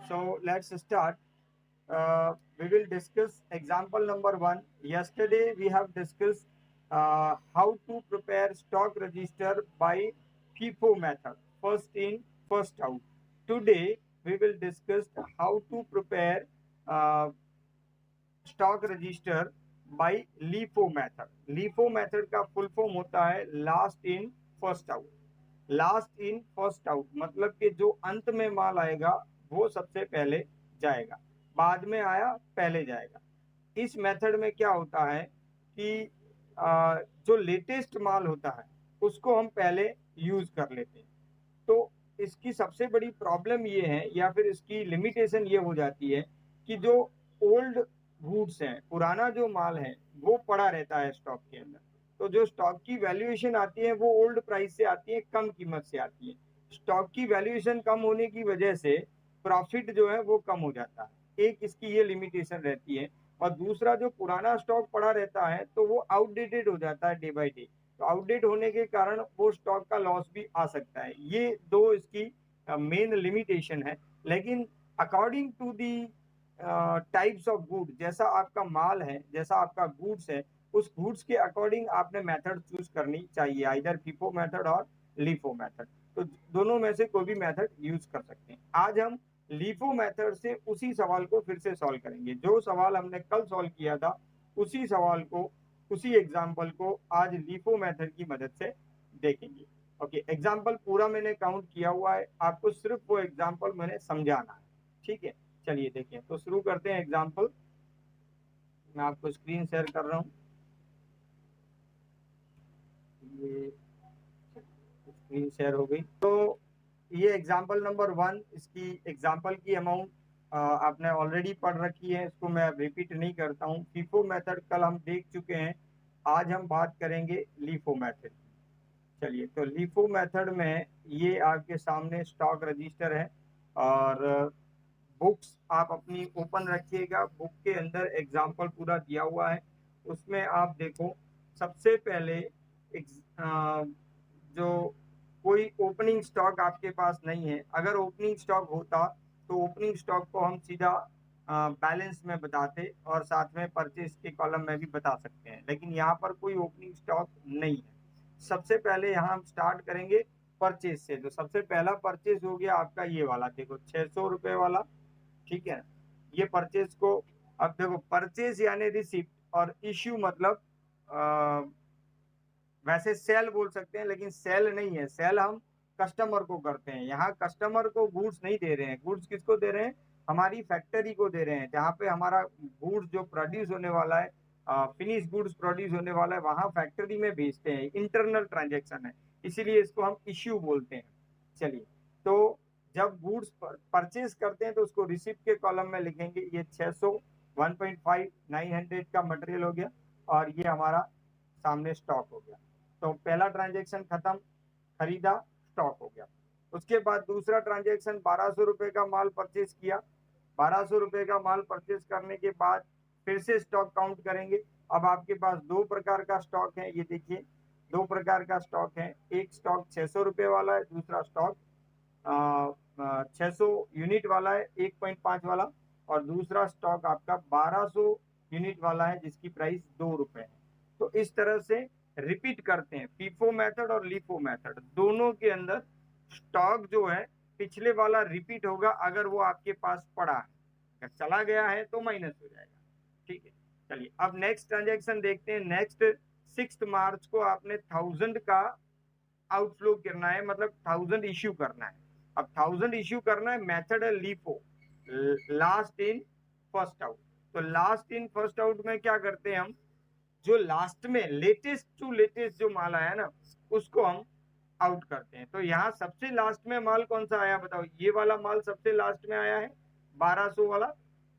So let's start. We will discuss example number one. Yesterday we have discussed how to prepare stock register by FIFO method, first in, first out. Today we will discuss how to prepare uh, stock register by LIFO method. LIFO method का full form होता है last in first out. Last in first out मतलब कि जो अंत में माल आएगा वो सबसे पहले जाएगा, बाद में आया पहले जाएगा। इस मेथड में क्या होता है कि जो लेटेस्ट माल होता है उसको हम पहले यूज कर लेते हैं। तो इसकी सबसे बड़ी प्रॉब्लम ये है या फिर इसकी लिमिटेशन ये हो जाती है कि जो ओल्ड गुड्स हैं, पुराना जो माल है वो पड़ा रहता है स्टॉक के अंदर। तो जो स्टॉक की वैल्यूएशन आती है वो ओल्ड प्राइस से आती है, कम कीमत से आती है। स्टॉक की वैल्यूएशन कम होने की वजह से प्रॉफिट जो है वो कम हो जाता है, एक इसकी ये लिमिटेशन रहती है। और दूसरा, जो पुराना स्टॉक पड़ा रहता है तो वो आउटडेटेड हो जाता है डे बाय डे। तो आउटडेट होने के कारण वो स्टॉक का लॉस भी आ सकता है। ये दो इसकी मेन लिमिटेशन है। लेकिन according to the types of good, जैसा आपका माल है, जैसा आपका गुड्स है, उस गुड्स के अकॉर्डिंग आपने मेथड चूज करनी चाहिए, आइदर फीफो मेथड और लीफो मेथड। तो दोनों में से कोई भी मेथड यूज कर सकते हैं। आज हम लीफो मेथड से उसी सवाल को फिर से सॉल्व करेंगे। जो सवाल हमने कल सॉल्व किया था उसी सवाल को, उसी एग्जाम्पल को आज लीफो मेथड की मदद से देखेंगे। ओके, एग्जाम्पल पूरा मैंने काउंट किया हुआ है, आपको सिर्फ वो एग्जाम्पल मैंने समझाना है। ठीक है, चलिए देखिए, तो शुरू करते हैं एग्जाम्पल। मैं आपको स्क्रीन शेयर कर रहा हूँ। ये स्क्रीन शेयर हो गई। तो ये एग्जाम्पल नंबर वन, इसकी एग्जाम्पल की अमाउंट आपने ऑलरेडी पढ़ रखी है, इसको मैं रिपीट नहीं करता हूँ। फीफो मेथड कल हम देख चुके हैं, आज हम बात करेंगे लीफो मेथड। चलिए, तो लीफो मेथड में ये आपके सामने स्टॉक रजिस्टर है और बुक्स आप अपनी ओपन रखिएगा। बुक के अंदर एग्जाम्पल पूरा दिया हुआ है, उसमें आप देखो। सबसे पहले जो कोई ओपनिंग स्टॉक आपके पास नहीं है, अगर ओपनिंग स्टॉक होता तो ओपनिंग स्टॉक को हम सीधा बैलेंस में बताते और साथ में परचेज के कॉलम में भी बता सकते हैं, लेकिन यहाँ पर कोई ओपनिंग स्टॉक नहीं है। सबसे पहले यहाँ हम स्टार्ट करेंगे परचेज से। जो सबसे पहला परचेज हो गया आपका ये वाला, देखो 600 रुपए वाला। ठीक है, ये परचेज को, अब देखो परचेज यानी रिसिप्ट और इश्यू मतलब वैसे सेल बोल सकते हैं, लेकिन सेल नहीं है। सेल हम कस्टमर को करते हैं। यहाँ कस्टमर को गुड्स नहीं दे रहे हैं। गुड्स किसको दे रहे हैं? हमारी फैक्ट्री को दे रहे हैं, जहाँ पे हमारा गुड्स जो प्रोड्यूस होने वाला है, फिनिश गुड्स प्रोड्यूस होने वाला है, वहां फैक्ट्री में भेजते हैं। इंटरनल ट्रांजेक्शन है, इसीलिए इसको हम इश्यू बोलते हैं। चलिए, तो जब गुड्स परचेज करते हैं तो उसको रिसिप्ट के कॉलम में लिखेंगे। ये 600, 1.5, 900 का मटेरियल हो गया और ये हमारा सामने स्टॉक हो गया। तो पहला ट्रांजेक्शन खत्म, खरीदा, स्टॉक हो गया। उसके बाद दूसरा ट्रांजेक्शन 1200 रुपए का माल परचेज किया। 1200 रुपए का माल परचेज करने के बाद फिर से स्टॉक काउंट करेंगे। अब आपके पास दो प्रकार का स्टॉक है, ये देखिए दो प्रकार का स्टॉक है। एक स्टॉक 600 रुपए वाला है, दूसरा स्टॉक 600 यूनिट वाला है, 1.5 वाला। और दूसरा स्टॉक आपका 1200 यूनिट वाला है, जिसकी प्राइस 2 रुपए है। तो इस तरह से रिपीट करते हैं। फीफो मेथड और लीफो मेथड दोनों के अंदर स्टॉक जो है पिछले वाला रिपीट होगा, अगर वो आपके पास पड़ा है। अगर चला गया है तो माइनस हो जाएगा। ठीक है, चलिए अब नेक्स्ट ट्रांजेक्शन देखते हैं। नेक्स्ट 6 मार्च को आपने 1000 का आउटफ्लो करना है, मतलब 1000 इश्यू करना है। अब 1000 इश्यू करना है, मेथड है LIFO, last in first out. तो लास्ट इन फर्स्ट आउट में क्या करते हैं हम? जो लास्ट में लेटेस्ट टू लेटेस्ट जो माल आया ना, उसको हम आउट करते हैं। तो यहाँ सबसे लास्ट में माल कौन सा आया बताओ? ये वाला माल सबसे लास्ट में आया है, 1200 वाला।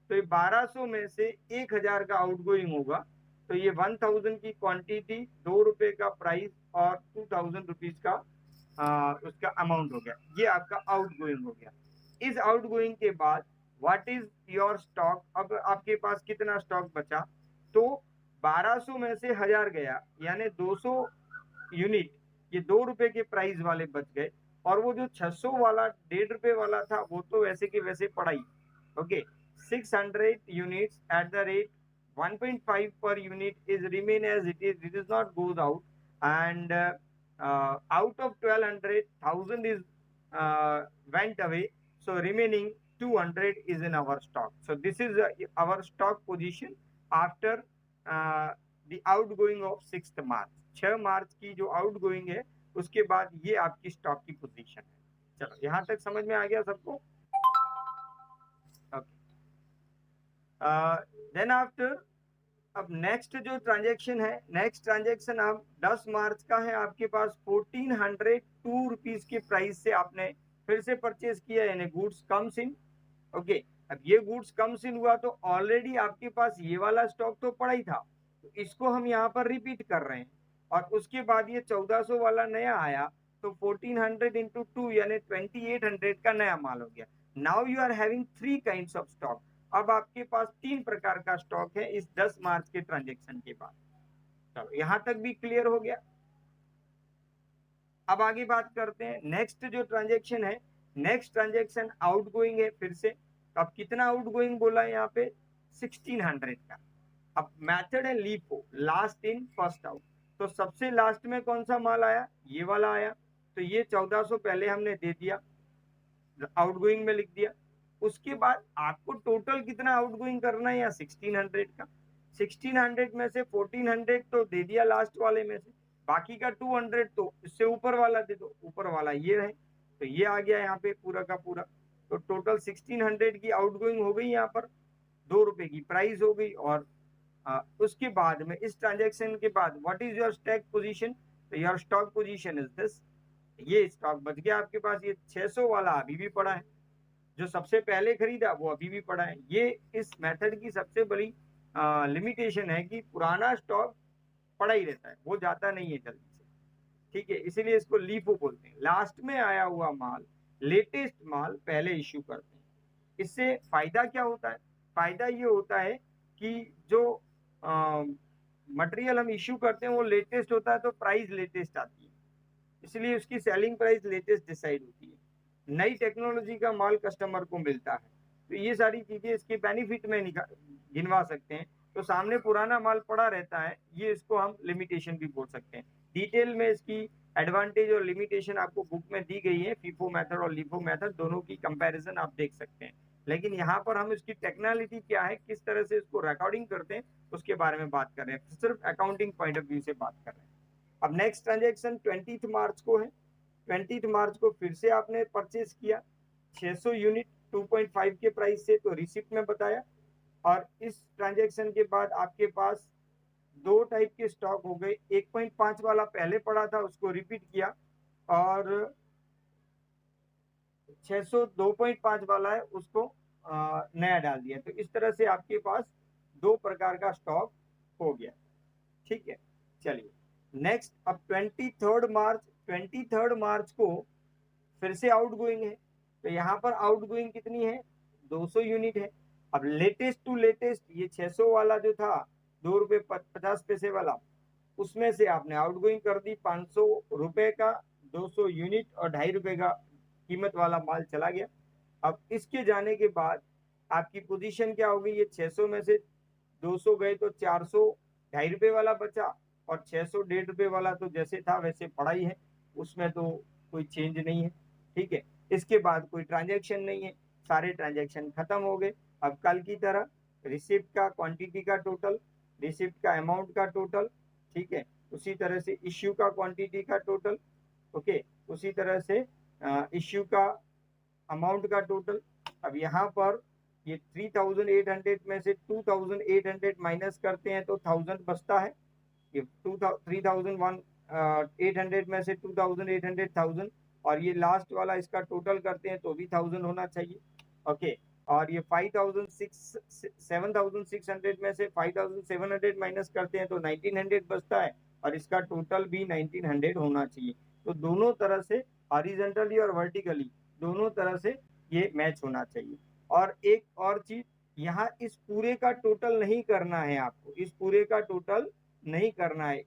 तो ये 1200 में से 1000 का आउटगोइंग होगा। तो ये 1000 की क्वांटिटी, 2 रुपए का प्राइस और 2000 रुपीज का उसका अमाउंट हो गया। ये आपका आउटगोइंग हो गया। इस आउटगोइंग के बाद व्हाट इज योर स्टॉक? अब आपके पास कितना स्टॉक बचा? तो 1200 में से 1000 गया, यानी 200 यूनिट, ये 2 रुपए के प्राइस वाले बच गए। और वो जो 600 वाला 1.5 रुपए वाला था वो तो वैसे के वैसे पड़ा ही। Okay, 600 units at the rate 1.5 per unit is remain as it is. It is not goes out, and out of 1200, 1000 is went away. So remaining 200 is in our stock. So this is our stock position after the outgoing of 6th March. 6 मार्च की जो outgoing है उसके बाद ये आपकी stock की position है। चलो यहां तक समझ में आ गया सबको? ओके, देन आफ्टर अब नेक्स्ट जो ट्रांजेक्शन है, नेक्स्ट ट्रांजेक्शन आप 10 मार्च का है, आपके पास 1402 रुपीज के प्राइस से आपने फिर से परचेज किया, यानी गुड्स कम्स इन। ओके, अब ये गुड्स कम्स इन हुआ तो ऑलरेडी आपके पास ये वाला स्टॉक तो पड़ा ही था, तो इसको हम यहाँ पर रिपीट कर रहे हैं, और उसके बाद ये 1400 वाला नया आया, तो 1400 इंटू 2 यानी 2800 का नया माल हो गया। Now you are having 3 kinds of stock. अब आपके पास 3 प्रकार का स्टॉक है इस 10 मार्च के ट्रांजेक्शन के बाद। चलो यहां तक भी क्लियर हो गया। अब आगे बात करते हैं नेक्स्ट जो ट्रांजेक्शन है, नेक्स्ट ट्रांजेक्शन आउटगोइंग है फिर से। अब कितना आउटगोइंग बोला है यहाँ पे? 1600 का। अब मेथड है LIFO, last in first out. तो सबसे लास्ट में कौन सा माल आया? ये वाला आया, तो ये 1400 पहले हमने दे दिया, आउटगोइंग में लिख दिया। उसके बाद आपको टोटल कितना आउटगोइंग करना है? या 1600 का। 1600 में से 1400 तो दे दिया लास्ट वाले में से, बाकी का 200 तो इससे ऊपर वाला दे दो, ऊपर वाला ये है, तो ये आ गया यहाँ पे पूरा का पूरा। तो टोटल 1600 की आउटगोइंग हो गई, यहाँ पर 2 रुपए की प्राइस हो गई। और उसके बाद में इस ट्रांजेक्शन के बाद what is your stock position? तो your stock position is this. ये स्टॉक बच गया आपके पास, ये 600 वाला अभी भी पड़ा है, जो सबसे पहले खरीदा वो अभी भी पड़ा है। ये इस मेथड की सबसे बड़ी लिमिटेशन है कि पुराना स्टॉक पड़ा ही रहता है, वो जाता नहीं है जल्दी से, ठीक है, इसीलिए इसको लीफो बोलते हैं। लास्ट में आया हुआ माल, लेटेस्ट माल पहले इश्यू करते हैं। इससे फायदा क्या होता है? फायदा ये होता है कि जो मटेरियल हम इश्यू करते हैं वो लेटेस्ट होता है, तो प्राइस लेटेस्ट आती है, इसलिए उसकी सेलिंग प्राइस लेटेस्ट डिसाइड होती है। नई टेक्नोलॉजी का माल कस्टमर को मिलता है, तो ये सारी चीजें इसके बेनिफिट में गिनवा सकते हैं। तो सामने पुराना माल पड़ा रहता है, ये इसको हम लिमिटेशन भी बोल सकते हैं। डिटेल में इसकी एडवांटेज और लिमिटेशन आपको बुक में दी गई है, फीफो मेथड और लीफो मेथड दोनों की कंपैरिजन आप देख सकते हैं। लेकिन यहाँ पर हम इसकी टेक्नोलॉजी क्या है, किस तरह से इसको रिकॉर्डिंग करते हैं, उसके बारे में बात कर रहे हैं, सिर्फ अकाउंटिंग पॉइंट ऑफ व्यू से बात कर रहे हैं। अब नेक्स्ट ट्रांजेक्शन 20 मार्च को है। 20 मार्च को फिर से आपने परचेज किया 600 यूनिट 2.5 के प्राइस से, तो रिसिप्ट में बताया। और इस ट्रांजेक्शन के बाद आपके पास दो टाइप के स्टॉक हो गए, 1.5 वाला पहले पड़ा था उसको रिपीट किया, और 600 2.5 वाला है उसको नया डाल दिया। तो इस तरह से आपके पास दो प्रकार का स्टॉक हो गया, ठीक है। चलिए नेक्स्ट, अब 23 मार्च को फिर से आउटगोइंग है, तो यहाँ पर आउटगोइंग कितनी है? 200 यूनिट है। अब लेटेस्ट टू लेटेस्ट ये 600 वाला जो था 2 रुपए 50 पैसे वाला, उसमें से आपने आउटगोइंग कर दी 500 रुपए का 200 यूनिट, और 2.5 रुपए का कीमत वाला माल चला गया। अब इसके जाने के बाद आपकी पोजीशन क्या होगी? ये 600 में से 200 गए तो 400 2.5 रुपए वाला बचा, और 600 1.5 रुपए वाला तो जैसे था वैसे पड़ा ही है, उसमें तो कोई चेंज नहीं है, ठीक है। इसके बाद कोई ट्रांजेक्शन नहीं है, सारे ट्रांजेक्शन खत्म हो गए। अब कल की तरह रिसिप्ट का क्वांटिटी का टोटल, रिसिप्ट का अमाउंट का टोटल, ठीक है, उसी तरह से इश्यू का क्वांटिटी का टोटल, ओके, उसी तरह से इश्यू का अमाउंट का टोटल। अब यहाँ पर ये 3800 में से 2800 माइनस करते हैं तो 1000 बचता है। ये 3800 में से 2800 1000, और ये लास्ट वाला इसका टोटल करते हैं तो भी 1000 होना चाहिए, ओके। और ये 7600 में से 5700 माइनस करते हैं तो 1900 बचता है, और इसका टोटल भी 1900 होना चाहिए। तो दोनों तरह से हॉरिजॉन्टली और वर्टिकली दोनों तरह से ये मैच होना चाहिए। और एक और चीज, यहाँ इस पूरे का टोटल नहीं करना है आपको, इस पूरे का टोटल नहीं करना है,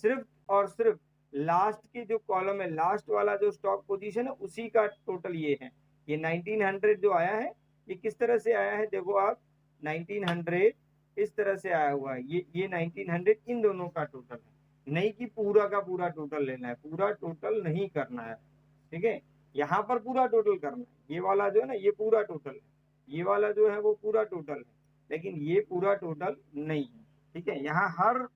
सिर्फ और सिर्फ लास्ट की जो कॉलम है, लास्ट वाला जो स्टॉक पोजीशन है, उसी का टोटल ये है। ये 1900 जो आया है, ये किस तरह से आया है, देखो आप, 1900 इस तरह से आया हुआ है। ये 1900 इन दोनों का टोटल है, नहीं कि पूरा का पूरा टोटल लेना है, पूरा टोटल नहीं करना है। ठीक है, यहाँ पर पूरा टोटल करना है। ये वाला जो है ना, ये पूरा टोटल है, ये वाला जो है वो पूरा टोटल है, लेकिन ये पूरा टोटल नहीं है। ठीक है, यहाँ हर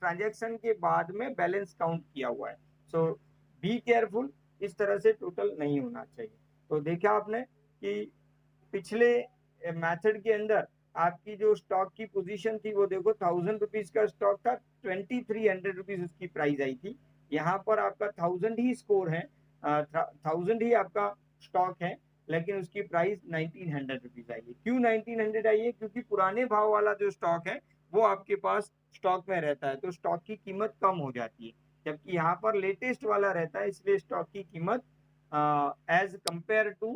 ट्रांजेक्शन के बाद में बैलेंस काउंट किया हुआ है। सो बी केयरफुल, इस तरह से टोटल नहीं होना चाहिए। तो देखा आपने कि पिछले मेथड के अंदर आपकी जो स्टॉक की पोजीशन थी वो देखो, 1000 रुपीज का स्टॉक था, 2300 रुपीज उसकी प्राइस आई थी। यहाँ पर आपका 1000 ही स्कोर है, 1000 ही आपका स्टॉक है, लेकिन उसकी प्राइस 1900 रुपीज आई है। क्यों 1900 आई है? क्योंकि पुराने भाव वाला जो स्टॉक है वो आपके पास स्टॉक में रहता है, तो स्टॉक की कीमत कम हो जाती है, जबकि यहाँ पर लेटेस्ट वाला रहता है, इसलिए स्टॉक की कीमत as compare to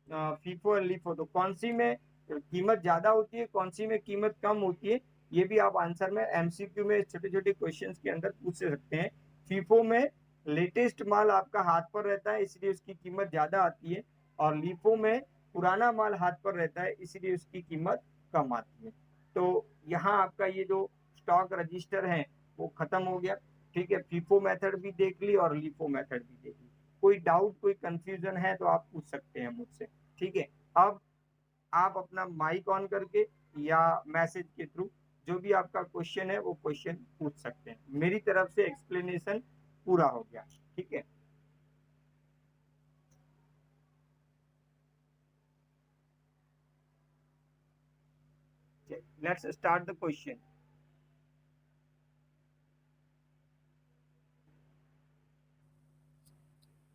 FIFO and LIFO, तो कौन सी में कीमत ज्यादा होती है, कौन सी में कीमत कम होती है, ये भी आप आंसर में एमसीक्यू में छोटे छोटे क्वेश्चंस के अंदर पूछ सकते हैं। फीफो में लेटेस्ट माल आपका हाथ पर रहता है, इसलिए उसकी कीमत ज्यादा आती है, और लीफो में पुराना माल हाथ पर रहता है, इसलिए उसकी कीमत कम आती है। तो यहाँ आपका ये जो स्टॉक रजिस्टर है वो खत्म हो गया। ठीक है, फीफो मेथड भी देख ली और लीफो मेथड भी देख ली। कोई डाउट, कोई कंफ्यूजन है तो आप पूछ सकते हैं मुझसे। ठीक है, अब आप अपना माइक ऑन करके या मैसेज के थ्रू जो भी आपका क्वेश्चन है वो क्वेश्चन पूछ सकते हैं। मेरी तरफ से एक्सप्लेनेशन पूरा हो गया। ठीक है, let's start the question.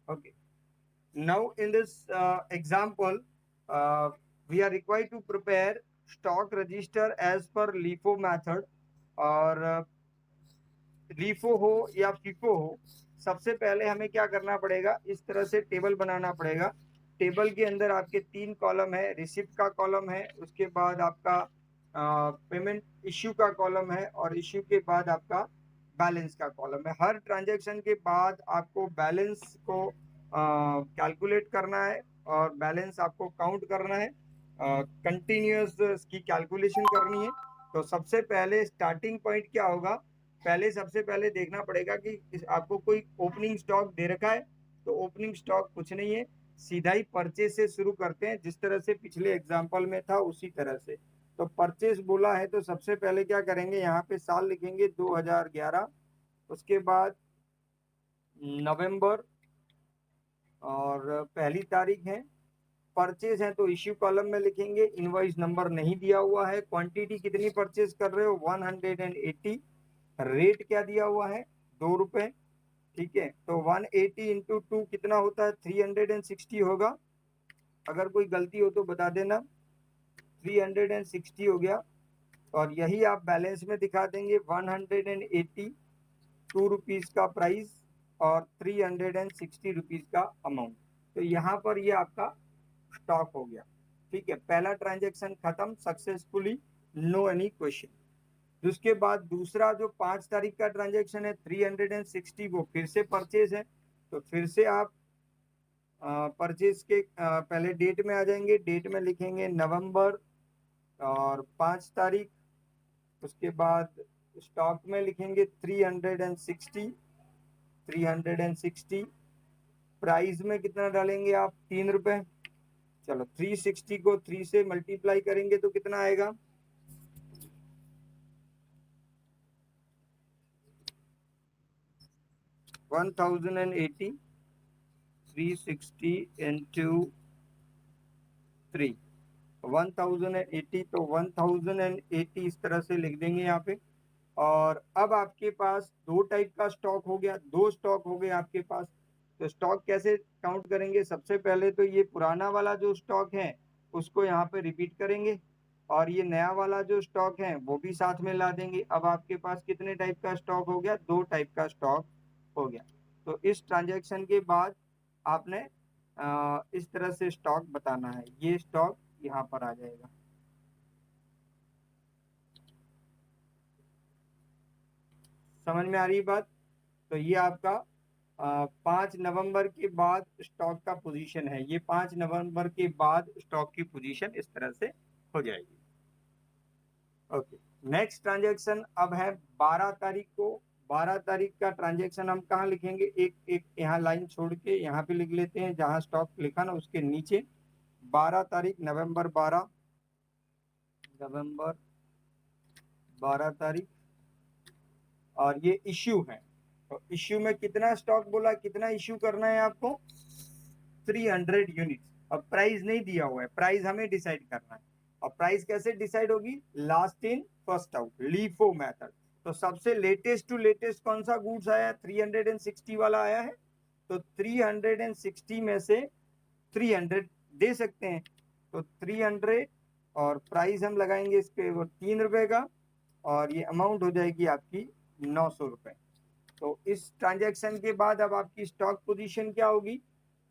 Okay. Now, in this example, we are required to prepare stock register as per LIFO method, और LIFO हो या FIFO हो, सबसे पहले हमें क्या करना पड़ेगा, इस तरह से टेबल बनाना पड़ेगा। टेबल के अंदर आपके 3 कॉलम है, रिसिप्ट का कॉलम है, उसके बाद आपका पेमेंट इश्यू का कॉलम है, और इश्यू के बाद आपका बैलेंस का कॉलम है। हर ट्रांजैक्शन के बाद आपको बैलेंस को कैलकुलेट करना है, और बैलेंस आपको काउंट करना है, कंटिन्यूअस की कैलकुलेशन करनी है। तो सबसे पहले स्टार्टिंग पॉइंट क्या होगा, पहले सबसे पहले देखना पड़ेगा कि आपको कोई ओपनिंग स्टॉक दे रखा है, तो ओपनिंग स्टॉक कुछ नहीं है, सीधा ही परचेज से शुरू करते हैं, जिस तरह से पिछले एग्जांपल में था उसी तरह से। तो परचेज बोला है तो सबसे पहले क्या करेंगे, यहाँ पे साल लिखेंगे 2011, उसके बाद नवंबर और पहली तारीख है। परचेज है तो इश्यू कॉलम में लिखेंगे, इनवॉइस नंबर नहीं दिया हुआ है, क्वांटिटी कितनी परचेज कर रहे हो 180, रेट क्या दिया हुआ है 2 रुपए। ठीक है, तो 180 इंटू 2 कितना होता है, 360 होगा। अगर कोई गलती हो तो बता देना, 360 हो गया। और यही आप बैलेंस में दिखा देंगे, 180 2 रुपीज का प्राइस और 360 रुपीज का अमाउंट। तो यहाँ पर ये आपका स्टॉक हो गया। ठीक है, पहला ट्रांजेक्शन खत्म सक्सेसफुली, नो एनी क्वेश्चन। उसके बाद दूसरा जो 5 तारीख का ट्रांजेक्शन है 360, वो फिर से परचेज है, तो फिर से आप परचेज के पहले डेट में आ जाएंगे, डेट में लिखेंगे नवंबर और 5 तारीख। उसके बाद स्टॉक में लिखेंगे 360, 360 प्राइस में कितना डालेंगे आप, 3 रुपए। चलो 360 को 3 से मल्टीप्लाई करेंगे तो कितना आएगा, 1080, 360 इंटू 3, 1080, तो 1080 इस तरह से लिख देंगे यहाँ पे। और अब आपके पास 2 टाइप का स्टॉक हो गया, 2 स्टॉक हो गए आपके पास। तो स्टॉक कैसे काउंट करेंगे, सबसे पहले तो ये पुराना वाला जो स्टॉक है उसको यहाँ पे रिपीट करेंगे, और ये नया वाला जो स्टॉक है वो भी साथ में ला देंगे। अब आपके पास कितने टाइप का स्टॉक हो गया, 2 टाइप का स्टॉक हो गया। तो इस ट्रांजेक्शन के बाद आपने इस तरह से स्टॉक बताना है, ये स्टॉक यहाँ पर आ जाएगा। समझ में आ रही बात? तो ये आपका 5 नवंबर के बाद स्टॉक का पोजीशन है, ये 5 नवंबर के बाद स्टॉक की पोजीशन इस तरह से हो जाएगी। ओके, नेक्स्ट ट्रांजैक्शन अब है 12 तारीख को। 12 तारीख का ट्रांजैक्शन हम कहाँ लिखेंगे, एक एक यहाँ लाइन छोड़ के यहाँ पे लिख लेते हैं, जहाँ स्टॉक लिखा ना उसके नीचे 12 तारीख, नवंबर 12 तारीख, और ये इश्यू है। तो इश्यू में कितना स्टॉक बोला, कितना इश्यू करना है आपको, 300 यूनिट। अब प्राइस नहीं दिया हुआ है, प्राइस हमें डिसाइड करना है। और प्राइस कैसे डिसाइड होगी, last in first out, LIFO method. तो सबसे लेटेस्ट टू लेटेस्ट कौन सा गुड्स आया, 360 वाला आया है, तो 360 में से 300 दे सकते हैं, तो 300 और प्राइस हम लगाएंगे इसके वो 3 रुपए का, और ये अमाउंट हो जाएगी आपकी 900 रुपए। तो इस ट्रांजैक्शन के बाद अब आपकी स्टॉक पोजीशन क्या होगी,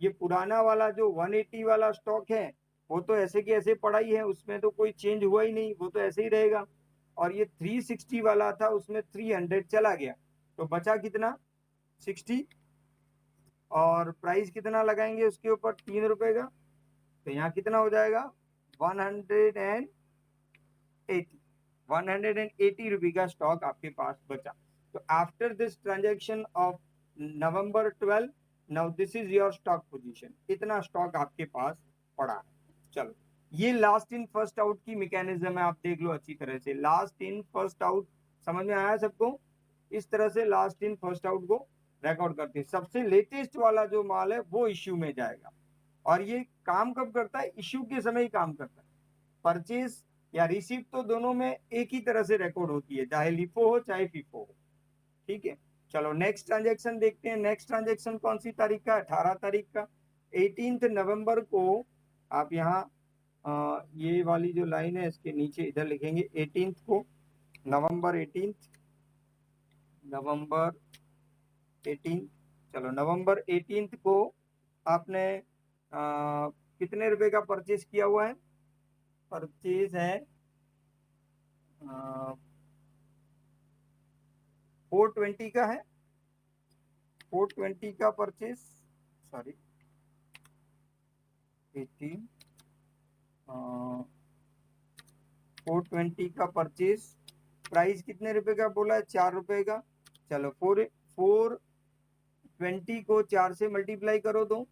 ये पुराना वाला जो 180 वाला स्टॉक है वो तो ऐसे के ऐसे पड़ा ही है, उसमें तो कोई चेंज हुआ ही नहीं, वो तो ऐसे ही रहेगा। और ये 360 वाला था, उसमें 300 चला गया, तो बचा कितना, 60, और प्राइस कितना लगाएंगे उसके ऊपर, 3 रुपए का, तो यहाँ कितना हो जाएगा, 180 रुपये का स्टॉक आपके पास बचा। तो after this transaction of November 12, now this is your stock position, इतना स्टॉक आपके पास पड़ा है। चलो, ये लास्ट इन फर्स्ट आउट की मैकेनिज्म है, आप देख लो अच्छी तरह से, लास्ट इन फर्स्ट आउट समझ में आया सबको। इस तरह से लास्ट इन फर्स्ट आउट को रिकॉर्ड करते हैं। सबसे लेटेस्ट वाला जो माल है वो इश्यू में जाएगा, और ये काम कब करता है, इश्यू के समय ही काम करता है। परचेज या रिसीव तो दोनों में एक ही तरह से रिकॉर्ड होती है, चाहे लिफो हो चाहे फीफो हो, ठीक है। चलो नेक्स्ट ट्रांजैक्शन देखते हैं। नेक्स्ट ट्रांजैक्शन कौन सी तारीख का, 18 तारीख का। 18 नवंबर को आप यहाँ ये वाली जो लाइन है इसके नीचे इधर लिखेंगे 18 को, नवंबर 18, नवंबर 18। चलो नवंबर 18 को आपने कितने रुपए का परचेज किया हुआ है, परचेज है 420 का है, 420 का परचेज, सॉरी 18, 420 का परचेज, प्राइस कितने रुपए का बोला है, 4 रुपए का। चलो 420 को 4 से मल्टीप्लाई करो दो,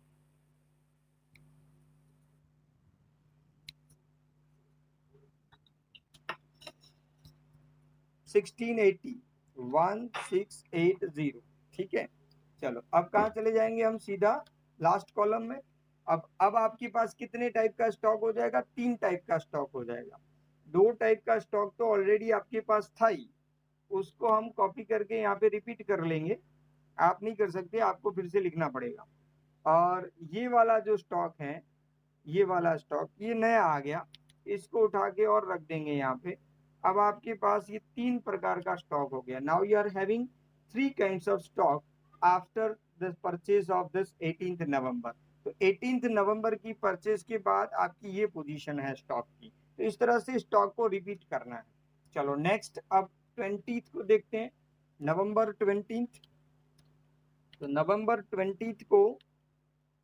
1680, 1680, ठीक है। चलो अब कहाँ चले जाएंगे हम, सीधा लास्ट कॉलम में। अब आपके पास कितने टाइप का स्टॉक हो जाएगा, 3 टाइप का स्टॉक हो जाएगा। 2 टाइप का स्टॉक तो ऑलरेडी आपके पास था ही, उसको हम कॉपी करके यहाँ पे रिपीट कर लेंगे, आप नहीं कर सकते, आपको फिर से लिखना पड़ेगा। और ये वाला जो स्टॉक है, ये वाला स्टॉक ये नया आ गया, इसको उठा के और रख देंगे यहाँ पे। अब आपके पास ये 3 प्रकार का स्टॉक हो गया। Now you are having 3 kinds of stock after the purchase of this 18 November. तो 18 नवंबर की परचेज के बाद आपकी ये पोजीशन है स्टॉक की। तो इस तरह से स्टॉक को रिपीट करना है। चलो नेक्स्ट अब 20 को देखते हैं, नवंबर 20। तो नवंबर 20 को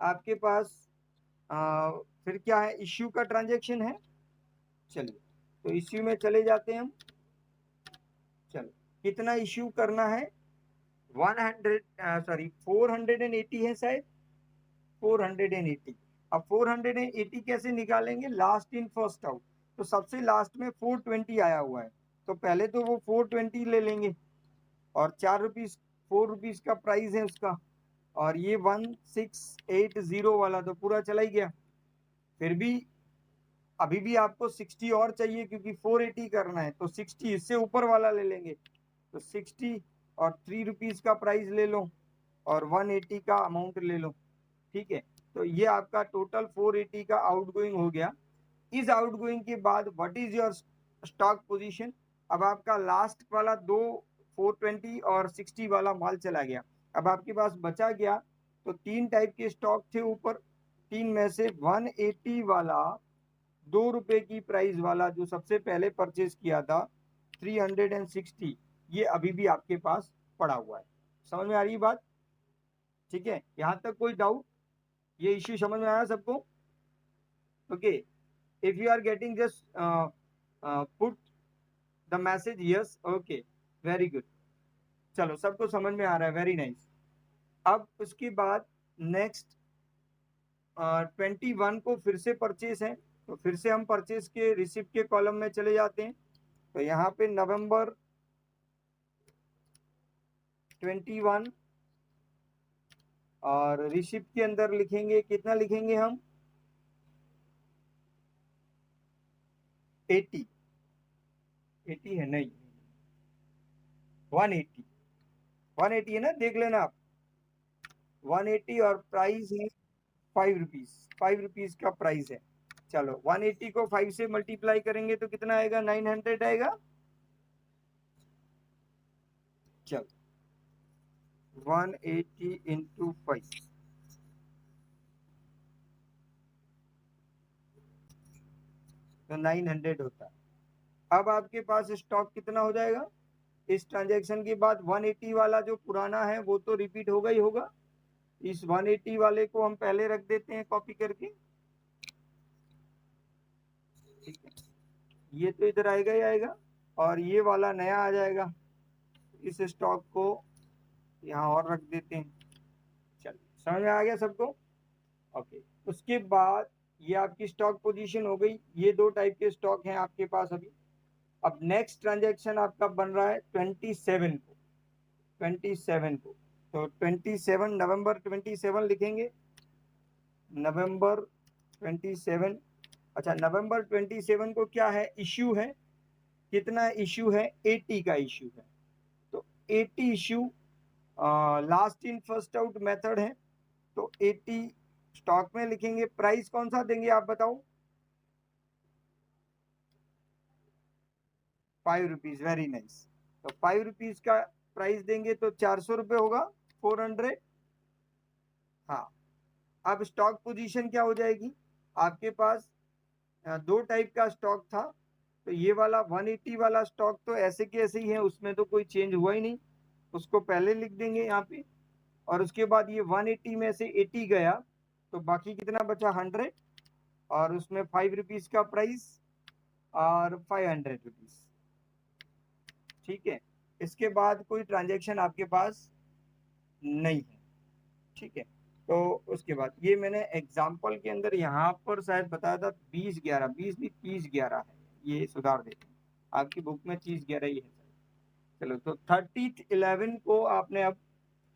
आपके पास फिर क्या है, इश्यू का ट्रांजैक्शन है। चलिए तो इश्यू में चले जाते हैं हम। चलो कितना इश्यू करना है, 480 है शायद, 480। अब 480 कैसे निकालेंगे, लास्ट इन फर्स्ट आउट। तो सबसे लास्ट में 420 आया हुआ है, तो पहले तो वो 420 ले लेंगे, और 4 रुपीज, 4 रुपीज का प्राइस है उसका, और ये 1680 वाला तो पूरा चला ही गया। फिर भी अभी भी आपको 60 और चाहिए, क्योंकि 480 करना है, तो 60 इससे ऊपर वाला ले लेंगे, तो 60 और 3 रुपीज का प्राइस ले लो, और 180 का अमाउंट ले लो, ठीक है। तो ये आपका टोटल 480 का आउटगोइंग हो गया। इस आउटगोइंग के बाद what is your stock position, अब आपका लास्ट वाला 2 420 और 60 वाला माल चला गया। अब आपके पास बचा गया, तो 3 टाइप के स्टॉक थे ऊपर, 3 में से 180 वाला 2 रुपए की प्राइस वाला जो सबसे पहले परचेज किया था 360, ये अभी भी आपके पास पड़ा हुआ है। समझ में आ रही बात। ठीक है, यहाँ तक कोई डाउट? ये इश्यू समझ में आया सबको? Okay, if you are getting just put the message yes, okay, very good. चलो, सबको समझ में आ रहा है, वेरी नाइस। अब उसके बाद नेक्स्ट 21 को फिर से परचेज है, तो फिर से हम परचेज के रिसिप्ट के कॉलम में चले जाते हैं। तो यहाँ पे नवंबर 21 और रिसिप्ट के अंदर लिखेंगे, कितना लिखेंगे हम? 80 है? नहीं, 180 है ना, देख लेना आप। 180 और प्राइस है 5 रुपीज, 5 रुपीज का प्राइस है। चलो, 180 को 5 से मल्टीप्लाई करेंगे तो कितना आएगा? 900 आएगा। चलो, 180 इंटू 5, तो 900 होता है। अब आपके पास स्टॉक कितना हो जाएगा? इस ट्रांजैक्शन के बाद 180 वाला जो पुराना है वो तो रिपीट होगा ही होगा। इस 180 वाले को हम पहले रख देते हैं कॉपी करके, ठीक है, ये तो इधर आएगा ही आएगा, और ये वाला नया आ जाएगा। इस स्टॉक को यहाँ और रख देते हैं। चलिए, समझ में आ गया सबको? ओके, उसके बाद ये आपकी स्टॉक पोजीशन हो गई। ये दो टाइप के स्टॉक हैं आपके पास अभी। अब नेक्स्ट ट्रांजैक्शन आपका बन रहा है 27 को, 27 को। तो 27 नवंबर 27 लिखेंगे, नवंबर 27। अच्छा, नवंबर 27 को क्या है? इश्यू है। कितना इश्यू है? 80 का इश्यू है। तो 80 issue last in first out method है, तो 80 स्टॉक में लिखेंगे। प्राइस कौन सा देंगे आप बताओ? 5 रुपीज, वेरी नाइस। तो 5 रुपीज का प्राइस देंगे तो 400 रुपये होगा, 400। हाँ, अब स्टॉक पोजीशन क्या हो जाएगी आपके पास? दो टाइप का स्टॉक था, तो ये वाला 180 वाला स्टॉक तो ऐसे के ऐसे ही है, उसमें तो कोई चेंज हुआ ही नहीं, उसको पहले लिख देंगे यहाँ पे। और उसके बाद ये 180 में से 80 गया, तो बाकी कितना बचा? 100, और उसमें 5 रुपीज का प्राइस और 500 रुपीज, ठीक है। इसके बाद कोई ट्रांजेक्शन आपके पास नहीं है, ठीक है। तो उसके बाद ये मैंने एग्जाम्पल के अंदर यहाँ पर शायद बताया था 20/11, 20 नहीं 30/11 है, ये सुधार देते हैं। आपकी बुक में 30/11 ही है। चलो, तो 30/11 को आपने अब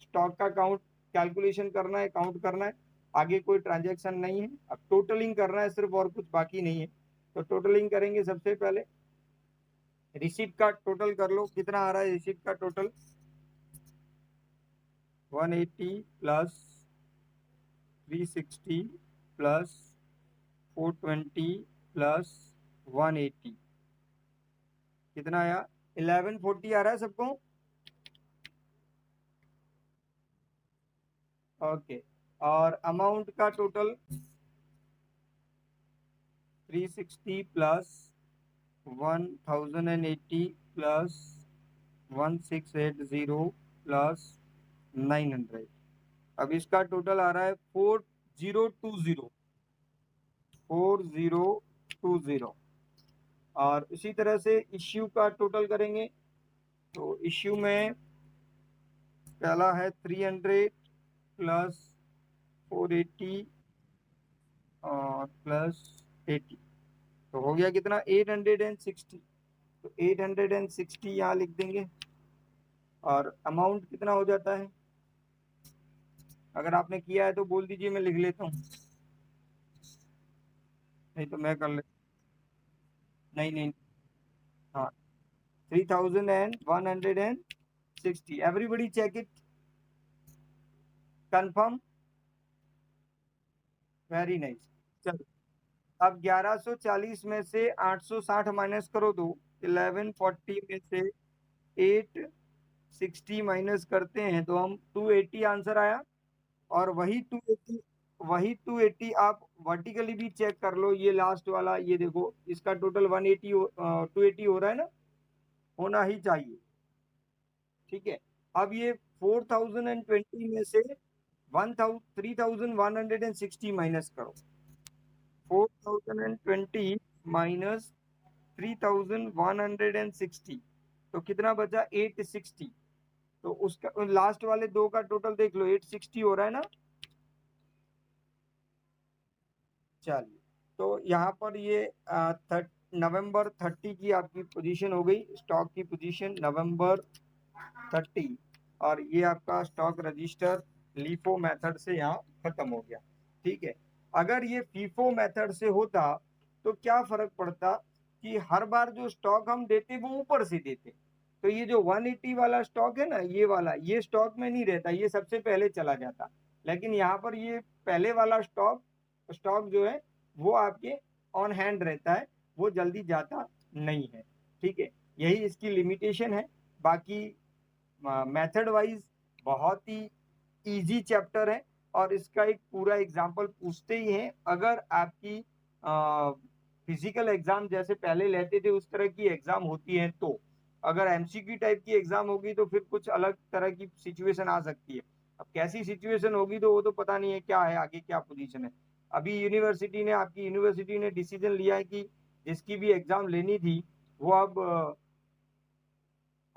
स्टॉक का काउंट कैलकुलेशन करना है, काउंट करना है। आगे कोई ट्रांजेक्शन नहीं है, अब टोटलिंग करना है सिर्फ, और कुछ बाकी नहीं है। तो टोटलिंग करेंगे। सबसे पहले रिसिप्ट का टोटल कर लो, कितना आ रहा है रिसिप्ट का टोटल? 180 प्लस 360 प्लस 420 प्लस 180, कितना आया? 1140 आ रहा है सबको? ओके, और अमाउंट का टोटल 360 प्लस 1080 प्लस 1680 प्लस 900। अब इसका टोटल आ रहा है 4020, 4020। और इसी तरह से इश्यू का टोटल करेंगे, तो इश्यू में पहला है 300 प्लस 480 और प्लस 80, तो हो गया कितना? 860। तो 860 यहाँ लिख देंगे। और अमाउंट कितना हो जाता है? अगर आपने किया है तो बोल दीजिए, मैं लिख लेता हूँ, नहीं तो मैं कर ले। नहीं नहीं, हाँ, 3160। Everybody check it, confirm, very nice. चलो, अब 1140 में से 860 माइनस करो दो, 1140 में से 860 माइनस करते हैं तो हम 280 आंसर आया। और वही 280 आप वर्टिकली भी चेक कर लो, ये लास्ट वाला, ये देखो, इसका टोटल 180 280 हो रहा है ना, होना ही चाहिए, ठीक है। अब ये 4020 में से 3160 माइनस करो, 4020 माइनस 3160, तो कितना बचा 860। तो उसका लास्ट वाले दो का टोटल देख लो, 860 हो रहा है ना। चलिए, तो यहाँ पर ये नवंबर 30 की आपकी पोजीशन हो गई, स्टॉक की पोजीशन नवंबर 30, और ये आपका स्टॉक रजिस्टर लीफो मेथड से यहाँ खत्म हो गया। ठीक है, अगर ये फीफो मेथड से होता तो क्या फर्क पड़ता कि हर बार जो स्टॉक हम देते वो ऊपर से देते, तो ये जो 180 वाला स्टॉक है ना, ये वाला, ये स्टॉक में नहीं रहता, ये सबसे पहले चला जाता। लेकिन यहाँ पर ये पहले वाला स्टॉक स्टॉक जो है वो आपके ऑन हैंड रहता है, वो जल्दी जाता नहीं है। ठीक है, यही इसकी लिमिटेशन है। बाकी मेथड वाइज बहुत ही इजी चैप्टर है, और इसका एक पूरा एग्जाम्पल पूछते ही हैं। अगर आपकी फिजिकल एग्जाम जैसे पहले लेते थे उस तरह की एग्जाम होती है, तो अगर एमसीक्यू टाइप की एग्जाम होगी तो फिर कुछ अलग तरह की सिचुएशन आ सकती है। अब कैसी सिचुएशन होगी तो वो तो पता नहीं है, क्या है आगे क्या पोजीशन है। अभी आपकी यूनिवर्सिटी ने डिसीजन लिया है कि जिसकी भी एग्जाम लेनी थी वो अब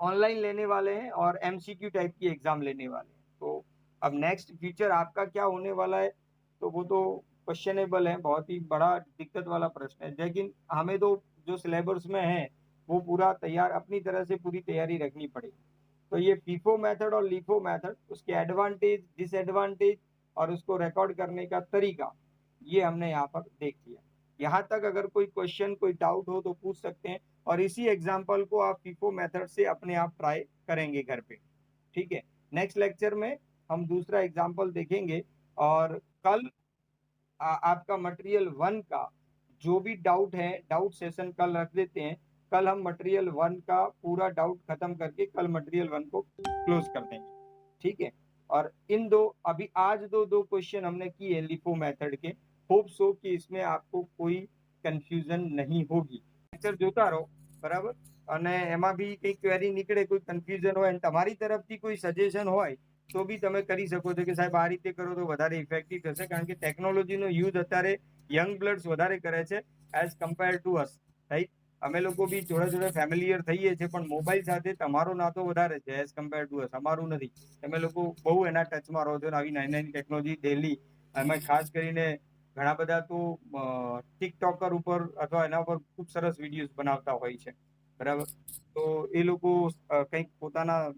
ऑनलाइन लेने वाले हैं और एमसीक्यू टाइप की एग्जाम लेने वाले हैं। तो अब नेक्स्ट फ्यूचर आपका क्या होने वाला है, तो वो तो क्वेश्चनेबल है, बहुत ही बड़ा दिक्कत वाला प्रश्न है। लेकिन हमें तो जो सिलेबस में है वो पूरा तैयार, अपनी तरह से पूरी तैयारी रखनी पड़ेगी। तो ये फीफो मेथड और लीफो मेथड, उसके एडवांटेज डिसएडवांटेज और उसको रिकॉर्ड करने का तरीका, ये हमने यहाँ पर देख लिया। यहाँ तक अगर कोई क्वेश्चन कोई डाउट हो तो पूछ सकते हैं, और इसी एग्जाम्पल को आप फीफो मेथड से अपने आप ट्राई करेंगे घर पे। ठीक है, नेक्स्ट लेक्चर में हम दूसरा एग्जाम्पल देखेंगे, और कल आपका मटेरियल 1 का जो भी डाउट है, डाउट सेशन कल रख देते हैं। कल हम मटेरियल 1 का पूरा डाउट खत्म करके कल मटेरियल 1 को क्लोज कर देंगे। ठीक है, और इन दो अभी आज दो क्वेश्चन हमने किए लिफो मेथड के। होप सो कि इसमें आपको कोई कंफ्यूजन नहीं होगी। लेक्चर જોતા રહો બરાબર, અને એમાં બી કઈ ક્વેરી નીકળે, કોઈ કન્ફ્યુઝન હોય અને તમારી તરફથી કોઈ સજેશન હોય તો બી તમે કરી શકો છો કે સાહેબ આ રીતે કરો તો વધારે ઇફેક્ટિવ થશે, કારણ કે ટેકનોલોજીનો યુઝ અત્યારે યંગ બ્લડ્સ વધારે કરે છે as compare to us, right. અમે લોકો બી જોડે જોડે ફેમિલિયર થઈએ છીએ, પણ મોબાઈલ સાથે તમારો નાતો વધારે છે એઝ કમ્પેર ટુ અસ, અમારું નથી। તમે લોકો બહુ એના ટચમાં રહો છો, આવી નવી નવી ટેકનોલોજી ડેલી, એમાં ખાસ કરીને ઘણા બધા તો ટિકટોકર ઉપર અથવા એના ઉપર ખૂબ સરસ વિડીયોઝ બનાવતા હોય છે, બરાબર। તો એ લોકો કંઈક પોતાના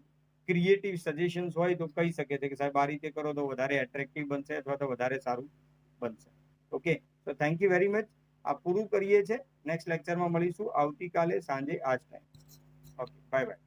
ક્રિએટિવ સજેશન્સ હોય તો કહી શકે છે કે સાહેબ આ રીતે કરો તો વધારે એટ્રેક્ટિવ બનશે અથવા તો વધારે સારું બનશે। ઓકે, તો થેન્ક યુ વેરી મચ। આ પૂરું કરીએ છીએ, નેક્સ્ટ લેક્ચરમાં મળીશું આવતીકાલે સાંજે આ જ ટાઈમ। Okay, bye bye.